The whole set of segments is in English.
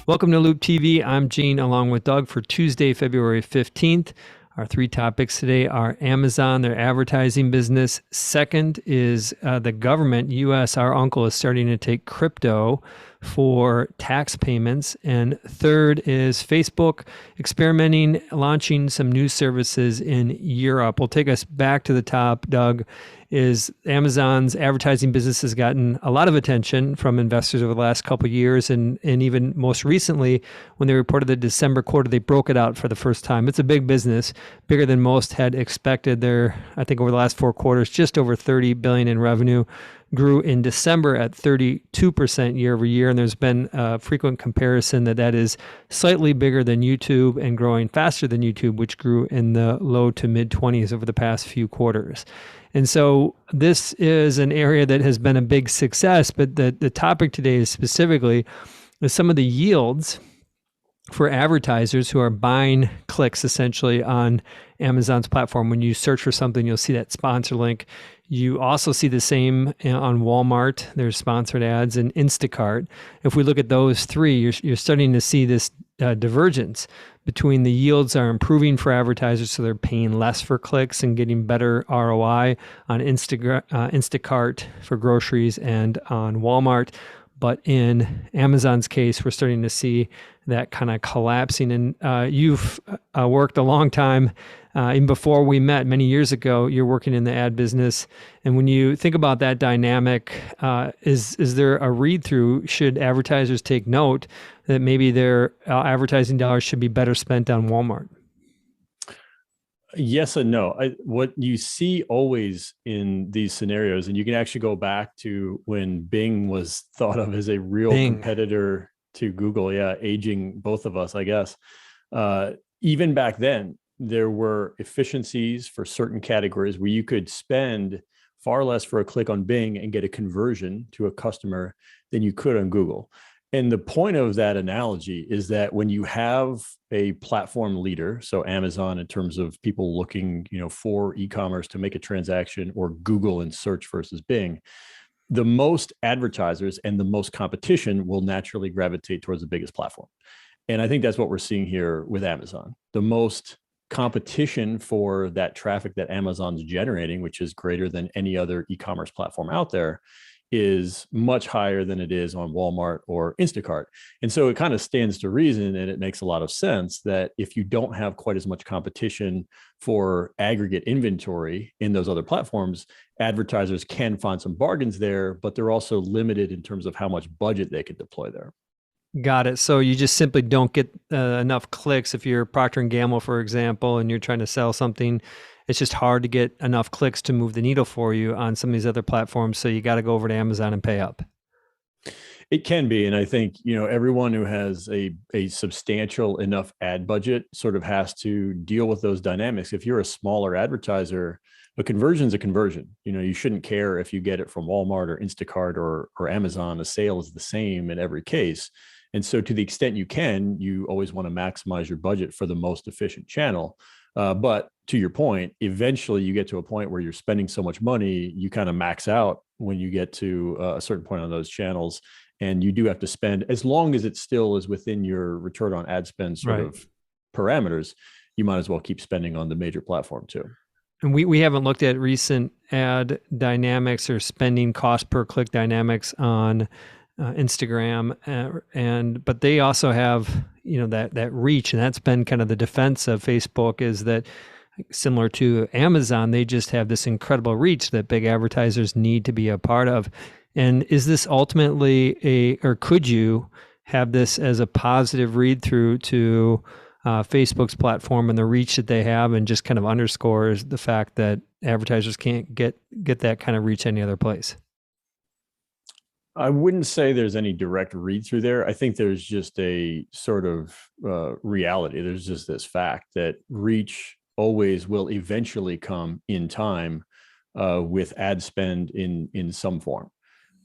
Welcome to Loup TV. I'm Gene along with Doug for Tuesday, February 15th. Our three topics today are Amazon, their advertising business. Second is the government, U.S., our uncle, is starting to take crypto for tax payments. And third is Facebook experimenting, launching some new services in Europe. We'll take us back to the top, Doug. Is Amazon's advertising business has gotten a lot of attention from investors over the last couple of years. And even most recently, when they reported the December quarter, they broke it out for the first time. It's a big business, bigger than most had expected. They're, I think over the last 4 quarters, just over $30 billion in revenue, grew in December at 32% year over year. And there's been a frequent comparison that is slightly bigger than YouTube and growing faster than YouTube, which grew in the low to mid 20s over the past few quarters. And so this is an area that has been a big success, but the topic today is specifically some of the yields for advertisers who are buying clicks essentially on Amazon's platform. When you search for something, you'll see that sponsor link. You also see the same on Walmart. There's sponsored ads and Instacart. If we look at those three, you're starting to see this divergence between the yields are improving for advertisers, so they're paying less for clicks and getting better ROI on Instacart for groceries and on Walmart. But in Amazon's case, we're starting to see that kind of collapsing. And you've worked a long time, even before we met many years ago, you're working in the ad business. And when you think about that dynamic, is there a read-through? Should advertisers take note that maybe their advertising dollars should be better spent on Walmart? Yes and no. What you see always in these scenarios, and you can actually go back to when Bing was thought of as a real competitor to Google, aging both of us, I guess. Even back then, there were efficiencies for certain categories where you could spend far less for a click on Bing and get a conversion to a customer than you could on Google. And the point of that analogy is that when you have a platform leader, so Amazon in terms of people looking, for e-commerce to make a transaction, or Google in search versus Bing, the most advertisers and the most competition will naturally gravitate towards the biggest platform. And I think that's what we're seeing here with Amazon. The most competition for that traffic that Amazon's generating, which is greater than any other e-commerce platform out there, is much higher than it is on Walmart or Instacart. And so it kind of stands to reason, and it makes a lot of sense that if you don't have quite as much competition for aggregate inventory in those other platforms, advertisers can find some bargains there, but they're also limited in terms of how much budget they could deploy there. Got it. So you just simply don't get enough clicks. If you're Procter & Gamble, for example, and you're trying to sell something, it's just hard to get enough clicks to move the needle for you on some of these other platforms. So you got to go over to Amazon and pay up. It can be. And I think, everyone who has a substantial enough ad budget sort of has to deal with those dynamics. If you're a smaller advertiser, a conversion is a conversion. You shouldn't care if you get it from Walmart or Instacart or Amazon. A sale is the same in every case. And so to the extent you can, you always want to maximize your budget for the most efficient channel. But to your point, eventually you get to a point where you're spending so much money, you kind of max out when you get to a certain point on those channels. And you do have to spend, as long as it still is within your return on ad spend sort of parameters, you might as well keep spending on the major platform too. And we haven't looked at recent ad dynamics or spending cost per click dynamics on Instagram, but they also have that reach, and that's been kind of the defense of Facebook, is that similar to Amazon, they just have this incredible reach that big advertisers need to be a part of. And is this ultimately or could you have this as a positive read through to Facebook's platform and the reach that they have, and just kind of underscores the fact that advertisers can't get that kind of reach any other place? I wouldn't say there's any direct read through there. I think there's just a sort of reality. There's just this fact that reach always will eventually come in time with ad spend in some form.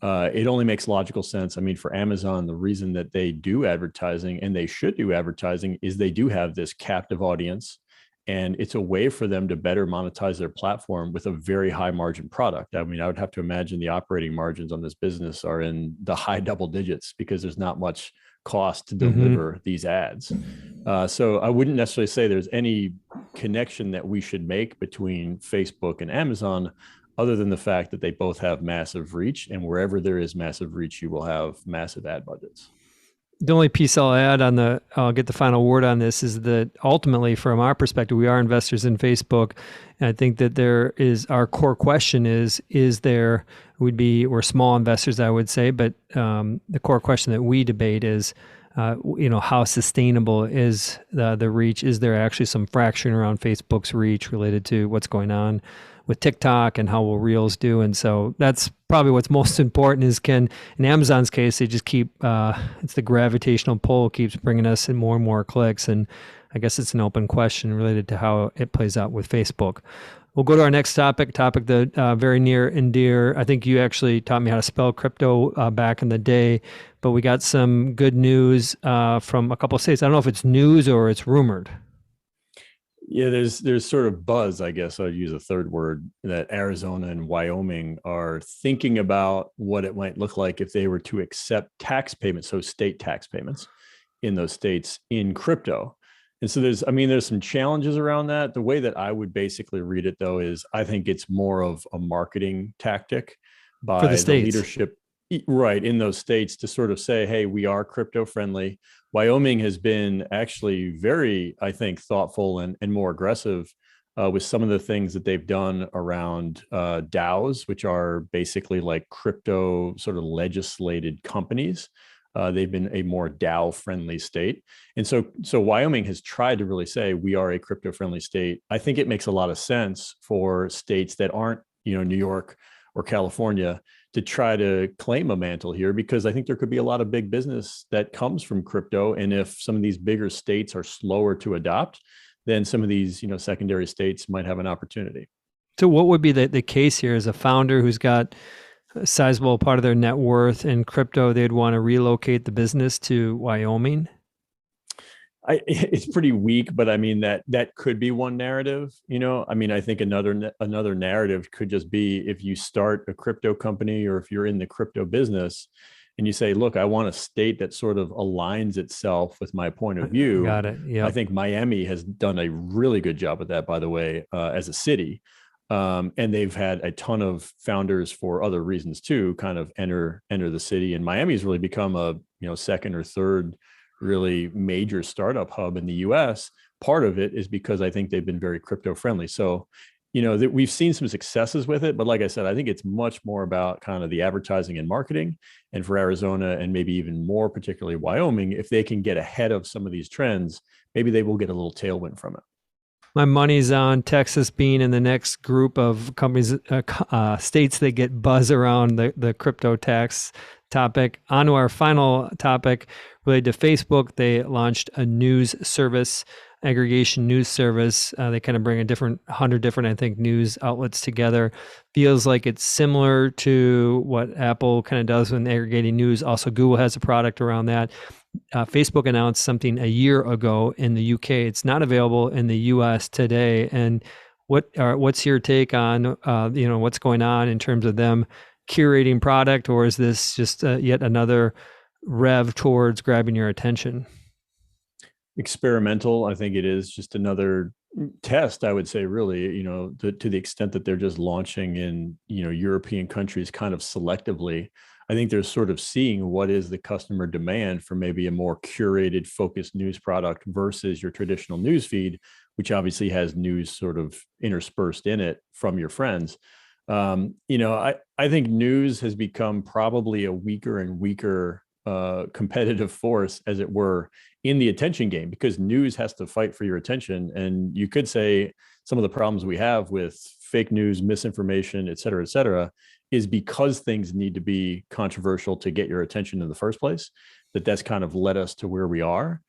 It only makes logical sense. I mean, for Amazon, the reason that they do advertising, and they should do advertising, is they do have this captive audience. And it's a way for them to better monetize their platform with a very high margin product. I mean, I would have to imagine the operating margins on this business are in the high double digits because there's not much cost to deliver these ads. So I wouldn't necessarily say there's any connection that we should make between Facebook and Amazon, other than the fact that they both have massive reach, and wherever there is massive reach, you will have massive ad budgets. The only piece I'll add I'll get the final word on this, is that ultimately, from our perspective, we are investors in Facebook. And I think that our core question is we're small investors, I would say, but the core question that we debate is, how sustainable is the reach? Is there actually some fraction around Facebook's reach related to what's going on with TikTok and how will Reels do? And so that's probably what's most important, is in Amazon's case, they just keep, it's the gravitational pull keeps bringing us in more and more clicks. And I guess it's an open question related to how it plays out with Facebook. We'll go to our next topic that very near and dear. I think you actually taught me how to spell crypto back in the day, but we got some good news from a couple of states. I don't know if it's news or it's rumored. Yeah, there's sort of buzz, I guess I'd use a third word, that Arizona and Wyoming are thinking about what it might look like if they were to accept tax payments, so state tax payments in those states in crypto. And so there's some challenges around that. The way that I would basically read it, though, is I think it's more of a marketing tactic by the leadership, right, in those states, to sort of say, hey, we are crypto friendly. Wyoming has been actually very, I think, thoughtful and more aggressive with some of the things that they've done around DAOs, which are basically like crypto sort of legislated companies. They've been a more DAO-friendly state. And so Wyoming has tried to really say, we are a crypto-friendly state. I think it makes a lot of sense for states that aren't, New York or California, to try to claim a mantle here, because I think there could be a lot of big business that comes from crypto. And if some of these bigger states are slower to adopt, then some of these, secondary states might have an opportunity. So what would be the case here? As a founder who's got a sizable part of their net worth in crypto, they'd want to relocate the business to Wyoming? It's pretty weak, but I mean, that could be one narrative. I think another narrative could just be, if you start a crypto company, or if you're in the crypto business and you say, look, I want a state that sort of aligns itself with my point of view. Got it. Yeah. I think Miami has done a really good job at that, by the way, as a city. And they've had a ton of founders for other reasons too, kind of enter the city. And Miami's really become a, second or third really major startup hub in the US. Part of it is because I think they've been very crypto friendly. So, that we've seen some successes with it, but like I said, I think it's much more about kind of the advertising and marketing. And for Arizona, and maybe even more particularly Wyoming, if they can get ahead of some of these trends, maybe they will get a little tailwind from it. My money's on Texas being in the next group of companies, states that get buzz around the crypto tax topic. On to our final topic related to Facebook. They launched a news service, aggregation news service. They kind of bring 100 different, I think, news outlets together. Feels like it's similar to what Apple kind of does when aggregating news. Also, Google has a product around that. Facebook announced something a year ago in the UK. It's not available in the US today. And what's your take on what's going on in terms of them curating product, or is this just yet another rev towards grabbing your attention? Experimental. I think it is just another test, I would say, really, to the extent that they're just launching in, European countries kind of selectively. I think they're sort of seeing what is the customer demand for maybe a more curated, focused news product versus your traditional news feed, which obviously has news sort of interspersed in it from your friends. I think news has become probably a weaker and weaker competitive force, as it were, in the attention game, because news has to fight for your attention. And you could say some of the problems we have with fake news, misinformation, et cetera, is because things need to be controversial to get your attention in the first place, that's kind of led us to where we are.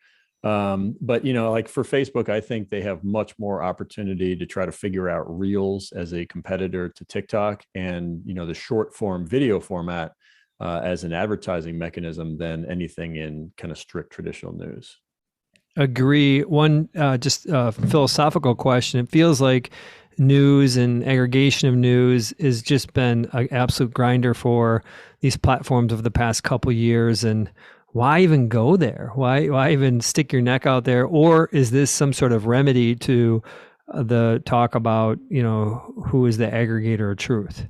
But, like for Facebook, I think they have much more opportunity to try to figure out Reels as a competitor to TikTok, and, the short form video format as an advertising mechanism than anything in kind of strict traditional news. Agree. One just philosophical question. It feels like news and aggregation of news has just been an absolute grinder for these platforms over the past couple of years. And why even go there? Why even stick your neck out there? Or is this some sort of remedy to the talk about, who is the aggregator of truth?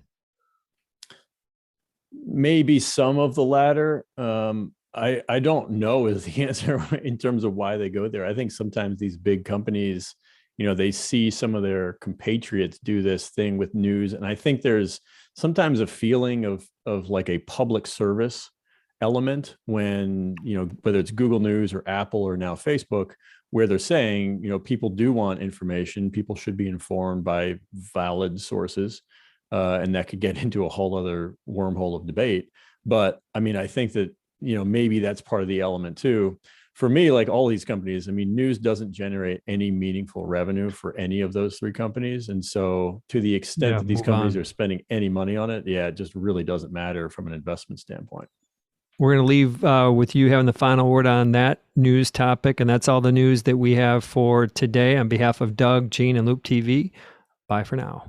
Maybe some of the latter. I don't know is the answer in terms of why they go there. I think sometimes these big companies, they see some of their compatriots do this thing with news. And I think there's sometimes a feeling of like a public service element when, whether it's Google News or Apple or now Facebook, where they're saying, people do want information. People should be informed by valid sources. And that could get into a whole other wormhole of debate. But I mean, I think that, maybe that's part of the element too. For me, like all these companies, I mean, news doesn't generate any meaningful revenue for any of those three companies. And so to the extent that these companies are spending any money on it, it just really doesn't matter from an investment standpoint. We're going to leave with you having the final word on that news topic. And that's all the news that we have for today. On behalf of Doug, Gene, and Loup TV, bye for now.